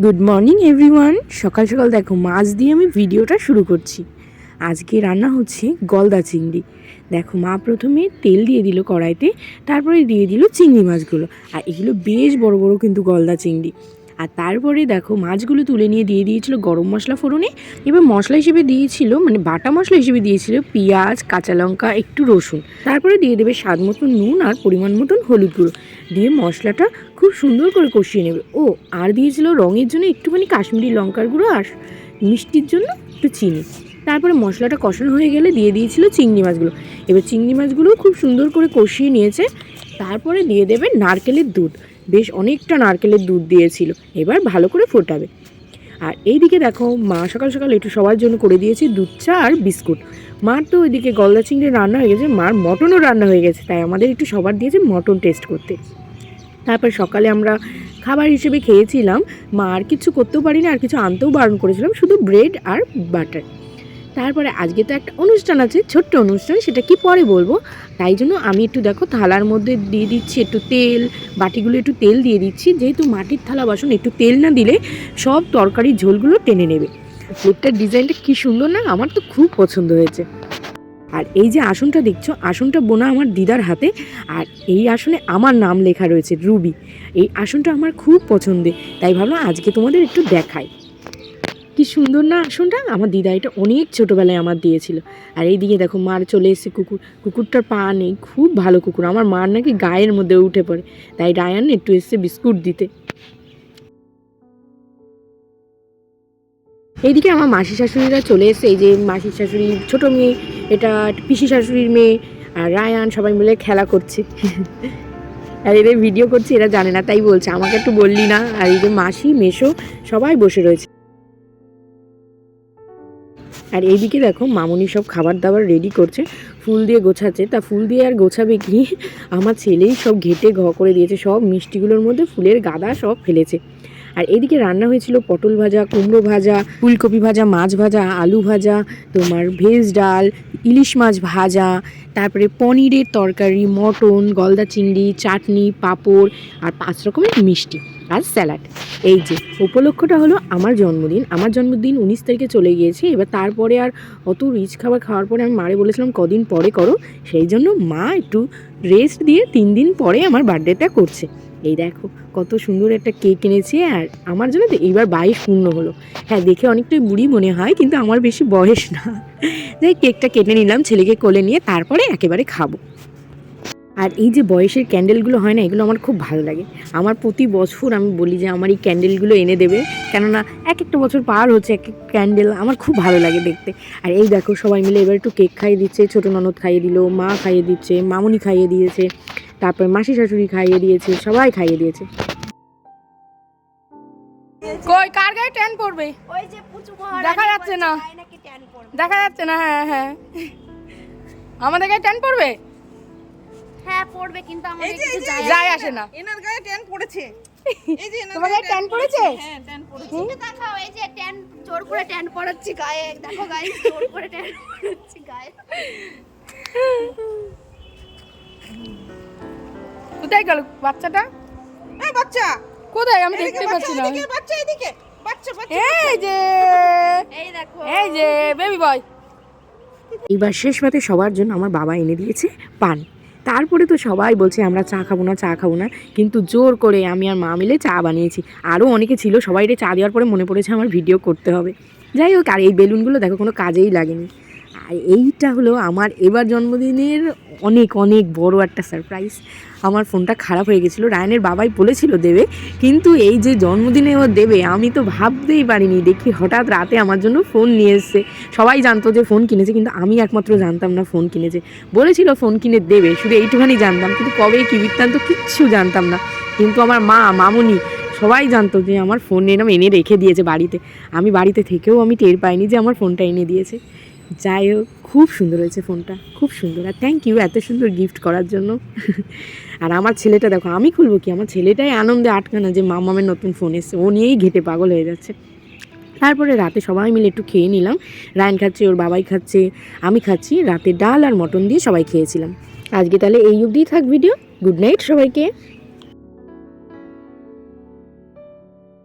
Good morning everyone. সকাল সকাল দেখো মাছ দিয়ে আমি ভিডিওটা শুরু করছি। আজকে রান্না হচ্ছে গলদা চিংড়ি। দেখো মা প্রথমে তেল দিয়ে দিল কড়াইতে, তারপরে দিয়ে দিল চিংড়ি মাছগুলো। আর এগুলো বেশ বড় বড় কিন্তু গলদা চিংড়ি। আর তারপরে দেখো মাছগুলো তুলে নিয়ে দিয়ে দিয়েছিল গরম মশলা ফোড়নে। এবার মশলা হিসেবে দিয়েছিল, মানে বাটা মশলা হিসেবে দিয়েছিল পেঁয়াজ, কাঁচা লঙ্কা, একটু রসুন। তারপরে দিয়ে দেবে স্বাদ মতন নুন আর পরিমাণ মতন হলুদ গুঁড়ো। দিয়ে মশলাটা খুব সুন্দর করে কষিয়ে নেবে। আর দিয়েছিল রঙের জন্য একটুখানি কাশ্মীরি লঙ্কার গুঁড়ো আর মিষ্টির জন্য একটু চিনি। তারপরে মশলাটা কষানো হয়ে গেলে দিয়ে দিয়েছিল চিংড়ি মাছগুলো। এবার চিংড়ি মাছগুলোও খুব সুন্দর করে কষিয়ে নিয়েছে। তারপরে দিয়ে দেবে নারকেলের দুধ, বেশ অনেকটা নারকেলের দুধ দিয়েছিল। এবার ভালো করে ফোটাবে। আর এইদিকে দেখো মা সকাল সকাল একটু সবার জন্য করে দিয়েছি দুধ চা আর বিস্কুট। মার তো ওইদিকে গলদা চিংড়ি রান্না হয়ে গেছে, মার মটনও রান্না হয়ে গেছে, তাই আমাদের একটু সবার দিয়েছে মটন টেস্ট করতে। তারপর সকালে আমরা খাবার হিসেবে খেয়েছিলাম। মা আর কিছু করতেও পারি না, আর কিছু আনতেও বারণ করেছিলাম, শুধু ব্রেড আর বাটার। তারপরে আজকে তো একটা অনুষ্ঠান আছে, ছোট্ট অনুষ্ঠান, সেটা কি পরে বলবো। তাই জন্য আমি একটু দেখো থালার মধ্যে দিয়ে দিচ্ছি একটু তেল, বাটিগুলো একটু তেল দিয়ে দিচ্ছি, যেহেতু মাটির থালা বাসন একটু তেল না দিলে সব তরকারির ঝোলগুলো টেনে নেবে। প্লেটটার ডিজাইনটা কি সুন্দর না, আমার তো খুব পছন্দ হয়েছে। আর এই যে আসনটা দেখছো, আসনটা বোনা আমার দিদার হাতে। আর এই আসনে আমার নাম লেখা রয়েছে রুবি। এই আসনটা আমার খুব পছন্দের, তাই ভাবলাম আজকে তোমাদের একটু দেখাই। কি সুন্দর না আসনটা, আমার দিদা এটা অনেক ছোটোবেলায় আমার দিয়েছিল। আর এইদিকে দেখো মার চলে এসেছে কুকুর। কুকুরটার পা নেই, খুব ভালো কুকুর, আমার মার নাকি গায়ের মধ্যে উঠে পড়ে, তাই রায়ান একটু এসছে বিস্কুট দিতে। এইদিকে আমার মাসি শাশুড়িরা চলে এসেছে। এই যে মাসির শাশুড়ি ছোটো মেয়ে, এটা পিসি শাশুড়ির মেয়ে, আর রায়ান, সবাই মিলে খেলা করছে। আর এদের ভিডিও করছে, এরা জানে না তাই বলছে আমাকে একটু বললি না। আর এই যে মাসি মেসো সবাই বসে রয়েছে। আর এইদিকে দেখো মামুনি সব খাবার দাবার রেডি করছে, ফুল দিয়ে গোছাচ্ছে। তা ফুল দিয়ে আর গোছাবে কি, আমার ছেলেই সব ঘেটে করে দিয়েছে, সব মিষ্টিগুলোর মধ্যে ফুলের গাদা সব ফেলেছে। আর এইদিকে রান্না হয়েছিল পটল ভাজা, কুমড়ো ভাজা, ফুলকপি ভাজা, মাছ ভাজা, আলু ভাজা, তোমার ভেজ ডাল, ইলিশ মাছ ভাজা, তারপরে পনিরের তরকারি, মটন, গলদা চিংড়ি, চাটনি, পাঁপড় আর 5 রকমের মিষ্টি আর স্যালাড। এই যে উপলক্ষটা হলো আমার জন্মদিন। আমার জন্মদিন 19 তারিখে চলে গিয়েছে। এবার তারপরে আর অত রিচ খাবার খাওয়ার পরে আমি মারে বলেছিলাম কদিন পরে করো, সেই জন্য মা একটু রেস্ট দিয়ে 3 দিন পরে আমার বার্থডেটা করছে। এই দেখো কত সুন্দর একটা কেক এনেছে। আর আমার জন্য তো এইবার 22 পূর্ণ হলো। হ্যাঁ, দেখে অনেকটাই বুড়ি মনে হয়, কিন্তু আমার বেশি বয়স না। যাই কেকটা কেটে নিলাম, ছেলেকে কোলে নিয়ে তারপরে একেবারে খাবো। আর এই যে বয়সের ক্যান্ডেলগুলো হয় না, এগুলো আমার খুব ভালো লাগে। আমার প্রতি বছর আমি বলি যে আমার এই ক্যান্ডেলগুলো এনে দেবে, কেননা এক একটা বছর পার হচ্ছে এক এক ক্যান্ডেল, আমার খুব ভালো লাগে দেখতে। আর এই দেখো সবাই মিলে এবার একটু কেক খাইয়ে দিচ্ছে, ছোটো ননদ খাইয়ে দিল, মা খাইয়ে দিচ্ছে, মামুনি খাইয়ে দিয়েছে, তারপর মাসি শাশুড়ি খাইয়ে দিয়েছে, সবাই খাইয়ে দিয়েছে। কই কার গায়ে ট্যান পড়বে? ওই যে পুচু মহারানী দেখা যাচ্ছে না, নাকি ট্যান পড়বে। দেখা যাচ্ছে না। হ্যাঁ হ্যাঁ, আমাদের গায়ে ট্যান পড়বে। হ্যাঁ পড়বে, কিন্তু আমাদের কিছু যায় আসে না। এনার গায়ে ট্যান পড়েছে। এই যে এনার তোমার গায়ে ট্যান পড়েছে? হ্যাঁ ট্যান পড়েছে। এটা দেখাও, এই যে ট্যান জোর করে ট্যান পড়াচ্ছি গায়ে, দেখো গাইস জোর করে ট্যান পড়াচ্ছি গায়ে। কোথায় গেল বাচ্চাটা? এই বাচ্চা কোথায় আমি দেখতে পাচ্ছি না। এদিকে বাচ্চা, এদিকে বাচ্চা বাচ্চা। এই যে, এই দেখো, এই যে বেবি বয়। এবার শেষ পাতে সবার জন্য আমার বাবা এনে দিয়েছে পান। তারপরে তো সবাই বলছে আমরা চা খাবো না, চা খাবো না, কিন্তু জোর করে আমি আর মা মিলে চা বানিয়েছি। আরও অনেকে ছিল, সবাইকে চা দেওয়ার পরে মনে পড়েছে আমার ভিডিও করতে হবে। যাই হোক, আর এই বেলুনগুলো দেখো কোনো কাজেই লাগেনি। আর এইটা হলো আমার এবার জন্মদিনের অনেক অনেক বড় একটা সারপ্রাইজ। আমার ফোনটা খারাপ হয়ে গেছিলো, রায়ানের বাবাই বলেছিল দেবে, কিন্তু এই যে জন্মদিনে ও দেবে আমি তো ভাবতেই পারিনি। দেখি হঠাৎ রাতে আমার জন্য ফোন নিয়ে এসছে। সবাই জানতো যে ফোন কিনেছে, কিন্তু আমি একমাত্র জানতাম না ফোন কিনেছে। বলেছিল ফোন কিনে দেবে, শুধু এইটুখানি জানতাম, কিন্তু কবে কী বৃত্তান্ত কিচ্ছু জানতাম না। কিন্তু আমার মা, মামুনি সবাই জানতো যে আমার ফোন এরম এনে রেখে দিয়েছে বাড়িতে। আমি বাড়িতে থেকেও আমি টের পাইনি যে আমার ফোনটা এনে দিয়েছে। যাই হোক, খুব সুন্দর হয়েছে ফোনটা, খুব সুন্দর। আর থ্যাংক ইউ এত সুন্দর গিফট করার জন্য। আর আমার ছেলেটা দেখো, আমি খুলবো কি, আমার ছেলেটাই আনন্দে আটকানো যে মামামের নতুন ফোন এসছে, ও নিয়েই ঘেটে পাগল হয়ে যাচ্ছে। তারপরে রাতে সবাই মিলে একটু খেয়ে নিলাম। রায়ান খাচ্ছে, ওর বাবাই খাচ্ছে, আমি খাচ্ছি। রাতে ডাল আর মটন দিয়ে সবাই খেয়েছিলাম। আজকে তাহলে এই অবধিই থাক ভিডিও। গুড নাইট সবাইকে।